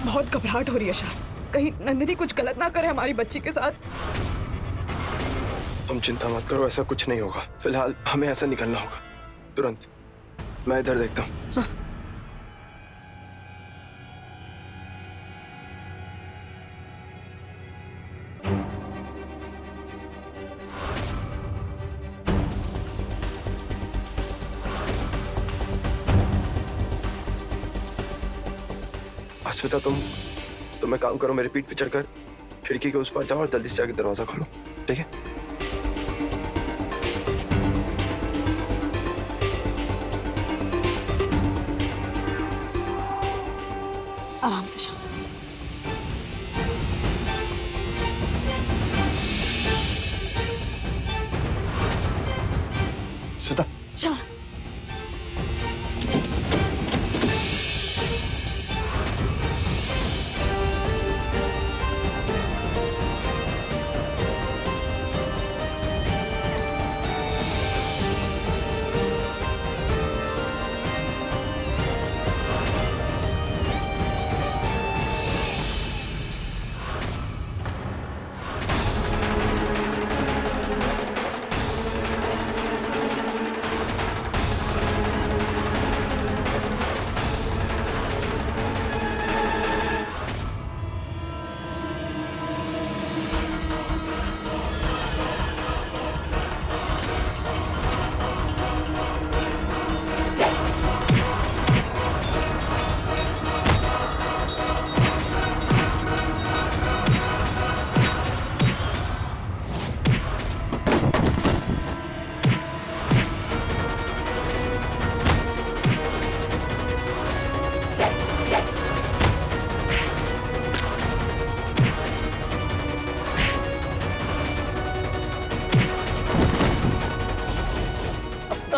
बहुत घबराहट हो रही है शान। कहीं नंदिनी कुछ गलत ना करे हमारी बच्ची के साथ। तुम चिंता मत करो, ऐसा कुछ नहीं होगा। फिलहाल हमें ऐसा निकलना होगा तुरंत। मैं इधर देखता हूँ। हाँ। अस्मिता, तुम एक काम करो, मेरे पीठ पे चढ़कर खिड़की के उस पार जाओ और जल्दी से जाकर दरवाजा खोलो, ठीक है? आराम से शान। अस्मिता, शान,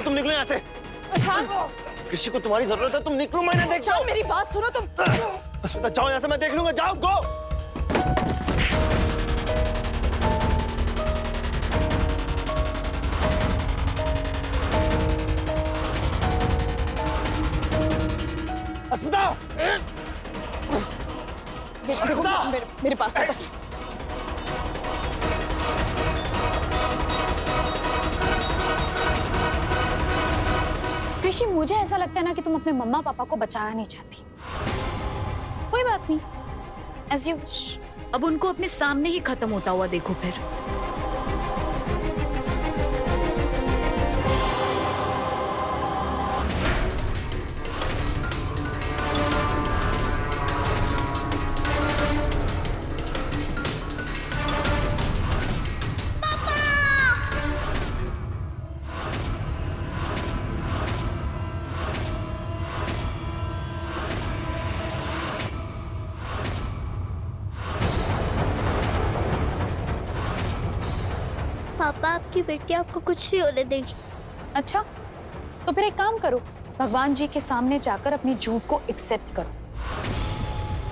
तुम निकलो यहाँ से। शान, किसी को तुम्हारी जरूरत है, तुम निकलो, मैंने देख। शान मेरी बात सुनो तुम। अस्मिता जाओ यहाँ से, मैं देख लूंगा, जाओ गो। अस्मिता, मेरे पास आता। ऋषि, मुझे ऐसा लगता है ना कि तुम अपने मम्मा पापा को बचाना नहीं चाहती। कोई बात नहीं, एज यू विश। अब उनको अपने सामने ही खत्म होता हुआ देखो फिर। पापा, आपकी बेटी आपको कुछ नहीं होने देगी। अच्छा, तो फिर एक काम करो, भगवान जी के सामने जाकर अपनी झूठ को एक्सेप्ट करो।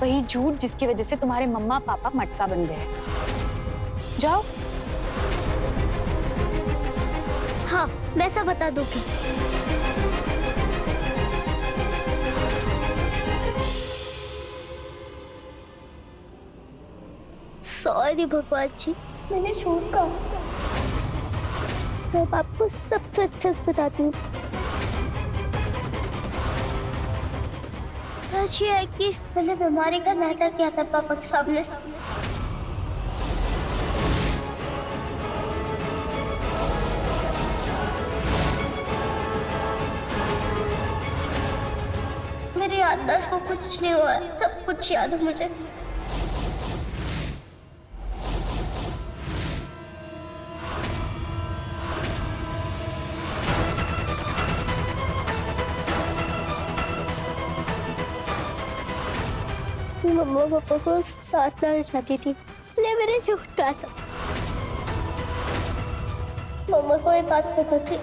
वही झूठ जिसकी वजह से तुम्हारे मम्मा पापा मटका बन गए। जाओ। हाँ, मैं सब बता दूंगी। सॉरी भगवान जी, मैंने झूठ कहा। मैं आपको सब सच बताती हूँ। सच ये है कि मैंने बीमारी का नाटक किया था पापा के सामने। मेरी याददाश्त को कुछ नहीं हुआ, सब कुछ याद है मुझे। मम्मा पापा को साथ लाना चाहती थी, इसलिए मैंने झूठ कहा था। मम्मा को ये बात पता थी।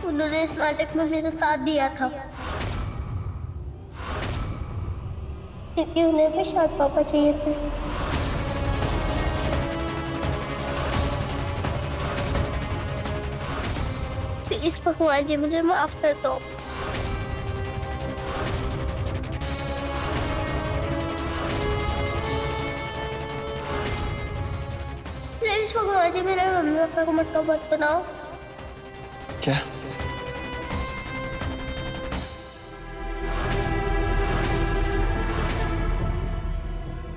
उन्होंने इस नाटक में मेरा साथ दिया था क्योंकि उन्हें भी शायद पापा चाहिए थे। प्लीज भगवान जी, मुझे माफ कर दो। प्लीज भगवान जी मेरे मम्मी पापा को मटका मत बनाओ। क्या?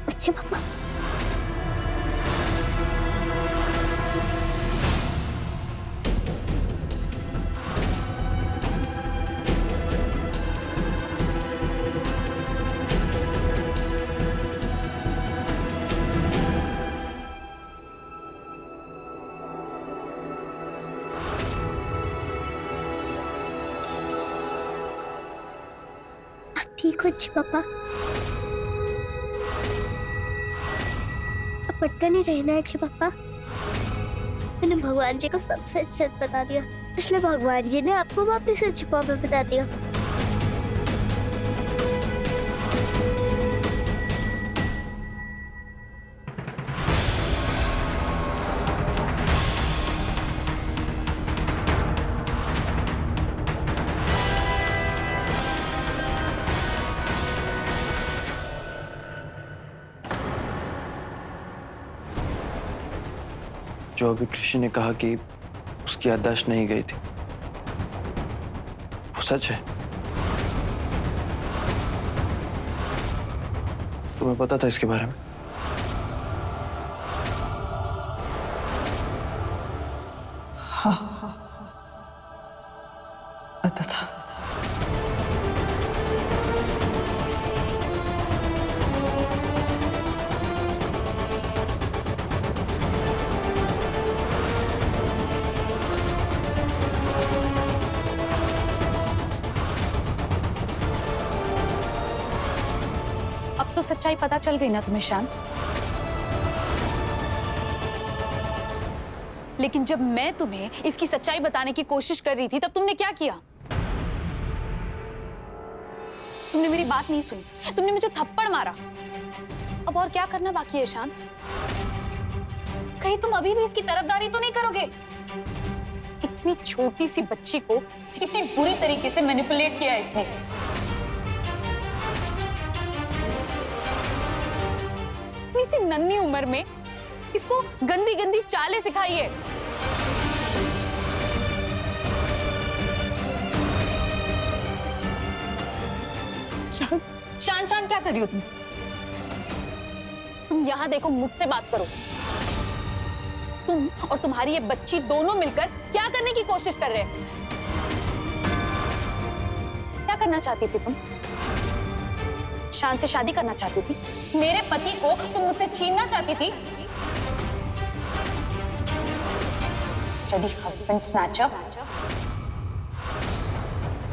अच्छे पापा। ठीक हो अच्छे पापा? अब मटका नहीं रहना है अच्छे पापा। मैंने भगवान जी को सब सच सच बता दिया, इसलिए भगवान जी ने आपको वापस अच्छे पापा बता दिया। जो अभी कृषि ने कहा कि उसकी याददाश्त नहीं गई थी, वो सच है? तुम्हें पता था इसके बारे में? पता था। अब तो सच्चाई पता चल गई ना तुम्हें शान? लेकिन जब मैं तुम्हें इसकी सच्चाई बताने की कोशिश कर रही थी तब तुमने क्या किया? तुमने मेरी बात नहीं सुनी, तुमने मुझे थप्पड़ मारा। अब और क्या करना बाकी है शान? कहीं तुम अभी भी इसकी तरफदारी तो नहीं करोगे? इतनी छोटी सी बच्ची को इतनी बुरी तरीके से मैनिपुलेट किया है इसने। इतनी सी नन्ही उम्र में इसको गंदी गंदी चालें सिखाई है। शान शान क्या कर रही हो तुम? तुम यहां देखो, मुझसे बात करो। तुम और तुम्हारी ये बच्ची दोनों मिलकर क्या करने की कोशिश कर रहे हैं? क्या करना चाहती थी तुम? शान से शादी करना चाहती थी? मेरे पति को तुम मुझसे छीनना चाहती थी? Husband snatcher.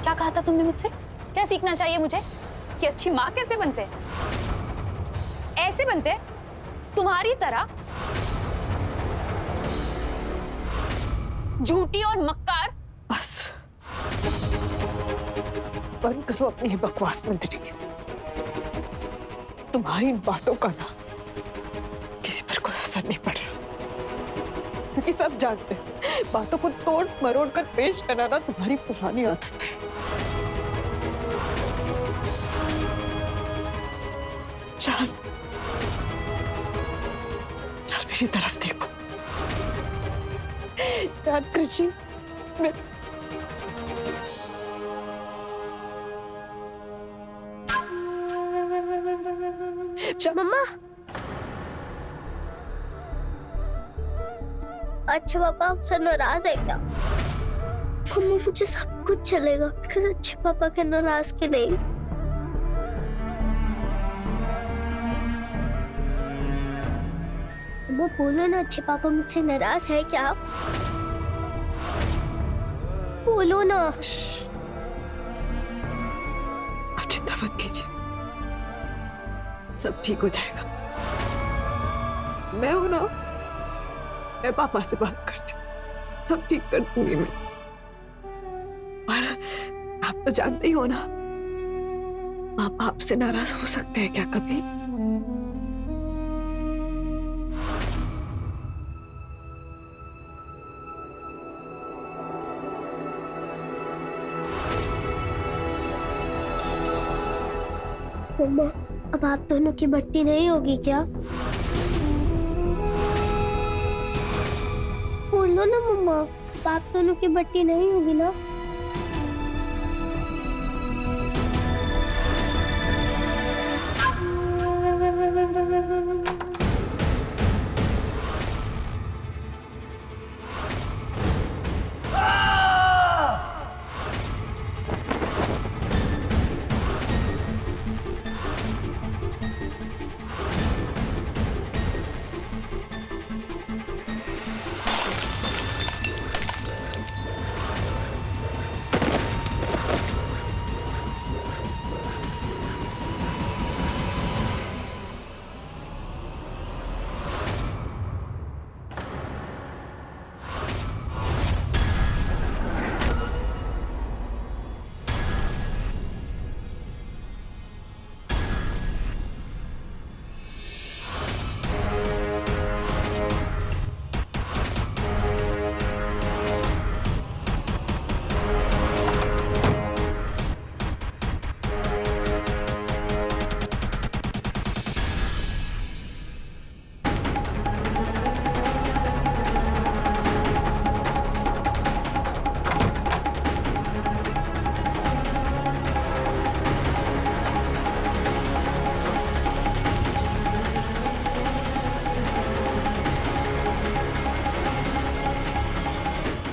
क्या कहा था तुमने मुझसे? क्या सीखना चाहिए मुझे कि अच्छी माँ कैसे बनते हैं? ऐसे बनते हैं, तुम्हारी तरह झूठी और मक्कार। बस बंद करो अपनी बकवास मंत्री। तुम्हारी इन बातों का ना किसी पर कोई असर नहीं पड़ रहा, क्योंकि सब जानते हैं बातों को तोड़ मरोड़ कर पेश कराना तुम्हारी पुरानी आदत है। शान, शान मेरी तरफ देखो। यार कृषि मम्मा। अच्छा पापा हमसे नाराज है क्या? मम्मा मुझे सब कुछ चलेगा, फिर अच्छे पापा के नाराज के नहीं। मम्मा बोलो ना, अच्छे पापा मुझसे नाराज है क्या? बोलो ना। आप चिंता मत कीजिए, सब ठीक हो जाएगा। मैं हूं ना, मैं पापा से बात करती हूँ, सब ठीक कर दूंगी मैं। और आप तो जानते ही हो ना, पापा आपसे नाराज हो सकते हैं क्या कभी? मम्मा अब आप दोनों की बट्टी नहीं होगी क्या? बोल लो ना मम्मा, बाप दोनों की बट्टी नहीं होगी ना।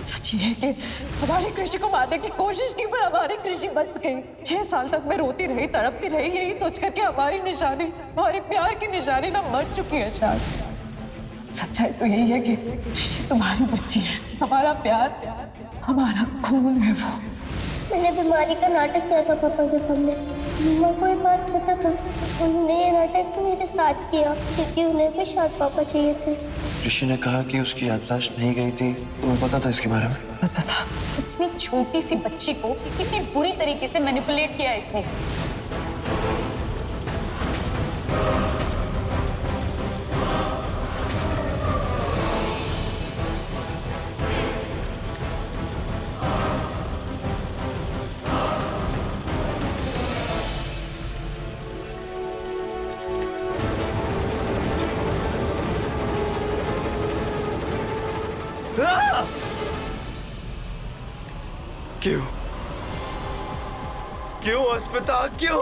सच ये है कि हमारी कृषि को मारने की कोशिश की पर हमारी कृषि बच गई। 6 साल तक मैं रोती रही, तड़पती रही, यही सोचकर कि हमारी निशानी, हमारे प्यार की निशानी ना मर चुकी है शायद। सच्चाई तो यही है कि कृषि तुम्हारी बच्ची है, हमारा प्यार, हमारा खून है वो। मैंने बीमारी का नाटक किया था पापा के सामने। मम्मा को ये बात पता था, उन्होंने ये नाटक मेरे साथ किया क्योंकि उन्हें भी शायद पापा चाहिए थे। ऋषि ने कहा कि उसकी याददाश्त नहीं गई थी, तुम्हें पता था इसके बारे में? पता था। इतनी छोटी सी बच्ची को कितनी बुरी तरीके से मैनिपुलेट किया इसने। क्यों? क्यों अस्मिता, क्यों?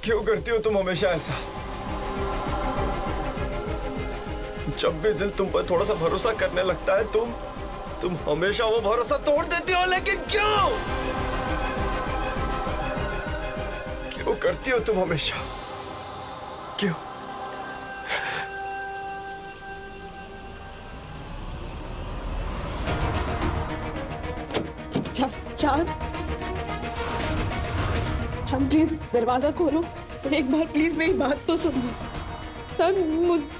क्यों करती हो तुम हमेशा ऐसा? जब भी दिल तुम पर थोड़ा सा भरोसा करने लगता है, तुम हमेशा वो भरोसा तोड़ देती हो। लेकिन क्यों? क्यों करती हो तुम हमेशा? क्यों? चांद, प्लीज दरवाजा खोलो। एक बार प्लीज मेरी बात तो सुनो। चांद,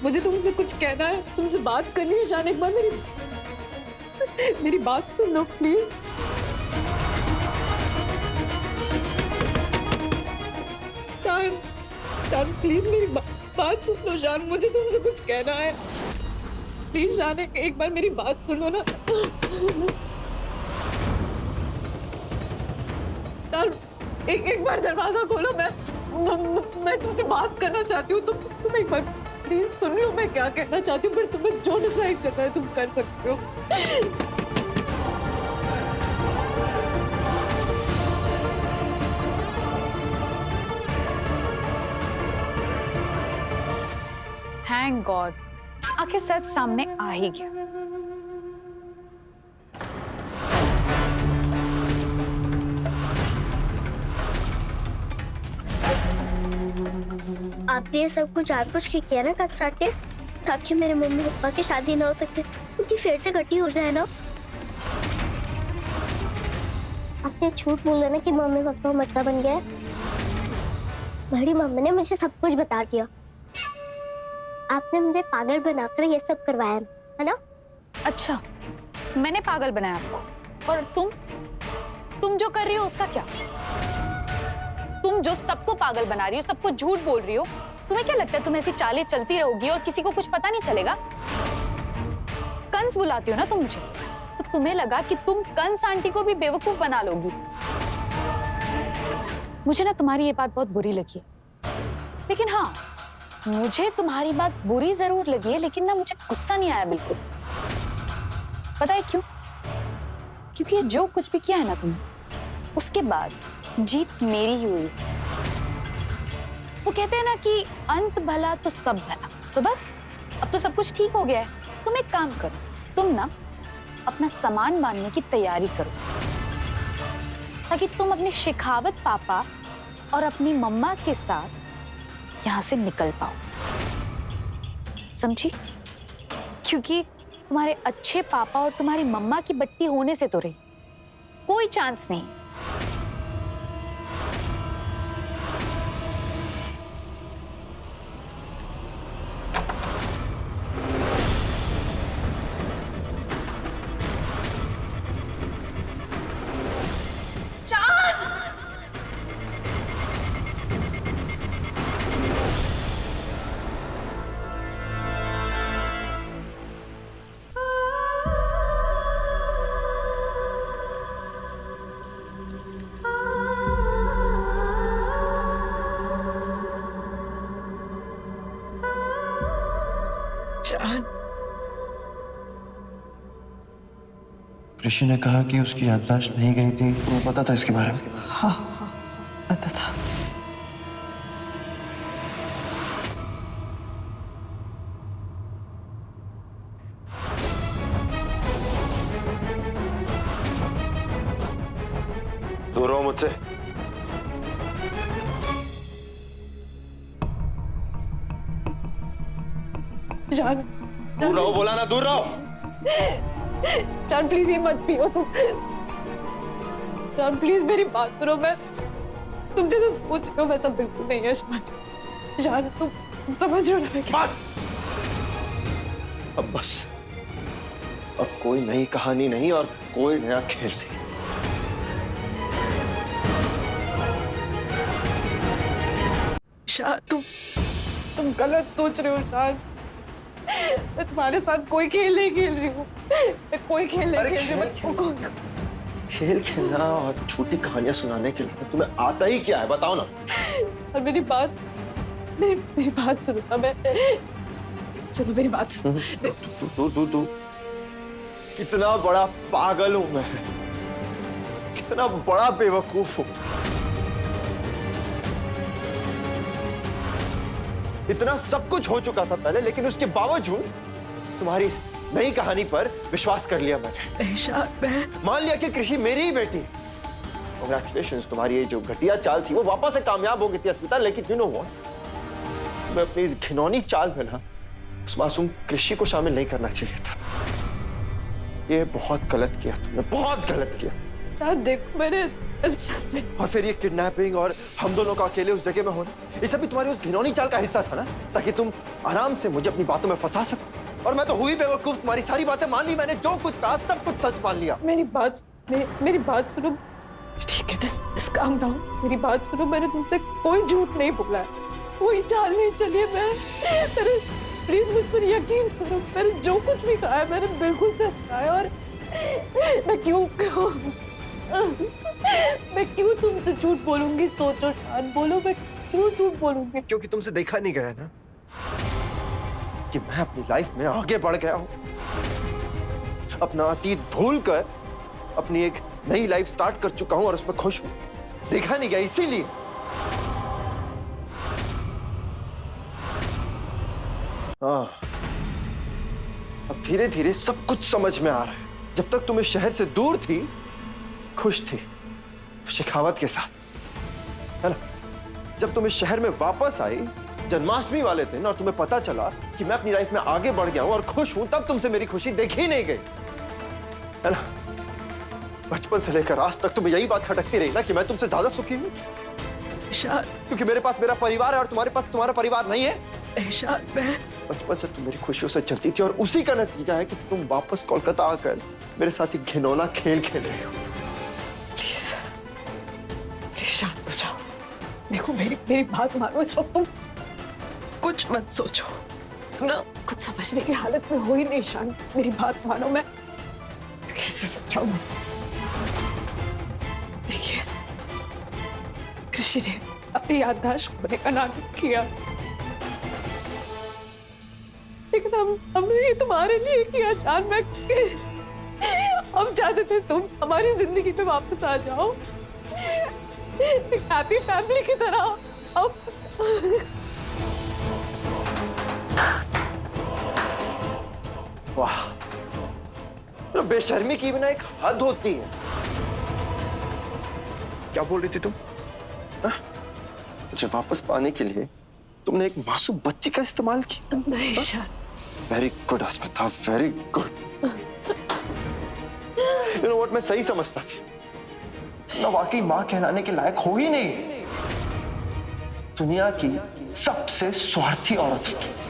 मुझे तुमसे कुछ कहना है, तुमसे बात करनी है। चांद, एक बार मेरी बात सुनो प्लीज। चांद प्लीज मेरी बात सुन लो। चांद, मुझे तुमसे कुछ कहना है प्लीज। चांद, एक बार मेरी बात सुनो ना। एक बार दरवाजा खोलो। मैं तुमसे बात करना चाहती हूँ। तुम एक बार प्लीज सुन लो मैं क्या कहना चाहती हूँ। फिर तुम्हें जो डिसाइड करना है तुम कर सकते हो। थैंक गॉड, आखिर सच सामने आ ही गया। आपने ये सब कुछ जानबूझ के किया ना कल स्टार्ट के, ताकि मेरे मम्मी पापा की शादी ना हो सके, उनकी फिर से इकट्ठी हो जाए ना। आपने झूठ बोला ना कि मम्मी पापा मटका बन गया। बड़ी मम्मी ने मुझे सब कुछ बता दिया। आपने मुझे पागल बनाकर ये सब करवाया है ना? अच्छा, मैंने पागल बनाया आपको? और तुम जो कर रही हो उसका क्या? तुम जो सबको पागल बना रही हो, सबको झूठ बोल रही हो, तुम्हें क्या लगता है तुम ऐसी चालें चलती रहोगी और किसी को कुछ पता नहीं चलेगा? कंस बुलाती हो ना तुम मुझे, तो तुम्हें लगा कि तुम कंस आंटी को भी बेवकूफ बना लोगी। मुझे ना तुम्हारी ये बात बहुत बुरी लगी, लेकिन हाँ, मुझे तुम्हारी बात बुरी जरूर लगी है, लेकिन ना मुझे गुस्सा नहीं आया बिल्कुल। पता है क्यों? क्योंकि ये जो कुछ भी किया है ना तुमने, उसके बाद जीत मेरी ही हुई। वो कहते हैं ना कि अंत भला तो सब भला, तो बस अब तो सब कुछ ठीक हो गया है। तुम एक काम करो, तुम ना अपना सामान बांधने की तैयारी करो, ताकि तुम अपने शेखावत पापा और अपनी मम्मा के साथ यहां से निकल पाओ, समझी? क्योंकि तुम्हारे अच्छे पापा और तुम्हारी मम्मा की बट्टी होने से तो रही, कोई चांस नहीं। जान, ऋषि ने कहा कि उसकी याददाश्त नहीं गई थी। तुम्हें पता था इसके बारे में? हाँ पता था। दूर रहो मुझसे। जान, दूर रहो, बोला ना, दूर रहो। जान प्लीज ये मत पियो तुम। जान प्लीज मेरी बात सुनो, मैं तुम जैसे सोच रहे हो वैसा बिल्कुल नहीं है। जान तुम समझ रहे हो ना मैं क्या? अब बस, अब कोई नई कहानी नहीं और कोई नया खेल नहीं। शान तुम गलत सोच रहे हो। शान मैं तुम्हारे साथ कोई खेल नहीं खेल रही हूँ। मैं कोई खेल नहीं खेल रही हूँ। खेल खेलना और झूठी कहानियां सुनाने के लिए तुम्हें आता ही क्या है, बताओ ना। और मेरी बात सुनो ना। मैं सुनो मेरी बात सुनो। तू कितना बड़ा पागल हूं मैं, कितना बड़ा बेवकूफ हूं। इतना सब कुछ हो चुका था पहले, लेकिन उसके बावजूद तुम्हारी इस नई कहानी पर विश्वास कर लिया मैंने। मान लिया कि कृषि मेरी ही बेटी। कांग्रेचुलेशंस, तुम्हारी ये जो घटिया चाल थी वो वापस से कामयाब हो गई थी अस्मिता। लेकिन यू नो व्हाट, मैं अपनी इस घिनौनी चाल में ना उस मासूम कृषि को शामिल नहीं करना चाहिए था। ये बहुत गलत किया तुमने, बहुत गलत किया। देखो मैंने और फिर ये किडनैपिंग और हम दोनों का अकेले उस जगह में होना, ये सब भी तुम्हारी उस घिनौनी चाल का हिस्सा था ना, ताकि तुम आराम से मुझे अपनी बातों में फंसा सको। और मैं तो हुई बेवकूफ, तुम्हारी सारी बातें मान ली मैंने, जो कुछ कहा सब कुछ सच मान लिया। मेरी बात सुनो। ठीक है, just calm down। मेरी बात सुनो, मैंने तुमसे कोई झूठ नहीं बोला है, कोई चाल नहीं चली है। मेरे प्लीज मुझ पर यकीन करो, मैंने जो कुछ भी कहा है मैंने बिल्कुल सच कहा है। और मैं क्यों तुमसे झूठ बोलूंगी? सोचो शान, बोलो मैं क्यों झूठ बोलूंगी? क्योंकि तुमसे देखा नहीं गया ना कि मैं अपनी लाइफ में आगे बढ़ गया हूं, अपना अतीत भूलकर अपनी एक नई लाइफ स्टार्ट कर चुका हूं और उसमें खुश हूं। देखा नहीं गया इसीलिए। हाँ, अब धीरे धीरे सब कुछ समझ में आ रहा है। जब तक तुम इस शहर से दूर थी, खुश थी शेखावत के साथ, है ना? जब तुम इस शहर में वापस आई जन्माष्टमी वाले दिन और तुम्हें पता चला कि मैं अपनी लाइफ में आगे बढ़ गया हूं और खुश हूं, तब तुमसे मेरी खुशी देखी नहीं गई, है ना? बचपन से लेकर आज तक तुम्हें यही बात खटकती रही ना कि मैं तुमसे ज्यादा सुखी हूं, क्योंकि मेरे पास मेरा परिवार है और तुम्हारे पास तुम्हारा परिवार नहीं है। बचपन से तुम मेरी खुशियों से चलती थी और उसी का नतीजा है कि तुम वापस कोलकाता आकर मेरे साथ एक घिनौना खेल खेल रही हो। प्लीज शांत हो जाओ। देखो मेरी बात मानो, इस वक्त तुम कुछ मत सोचो। तुम ना कुछ समझने की हालत में हो ही नहीं शान। मेरी बात मानो, मैं कैसे समझाऊं? देखिए, कृषि ने अपनी याददाश्त खोने का नाटक किया। लेकिन हमने ये तुम्हारे लिए किया जान। मैं हम चाहते थे तुम हमारी जिंदगी में वापस आ जाओ, एक हैप्पी फैमिली की तरह। अब वाह, तो बेशर्मी की बिना एक हद होती है। क्या बोल रही थी तुम? मुझे वापस पाने के लिए तुमने एक मासूम बच्ची का इस्तेमाल किया। नहीं Ishan, very good Asmita, very good. You know what, मैं सही समझता था ना, वाकई मां कहलाने के लायक हो ही नहीं। दुनिया की सबसे स्वार्थी औरत थी।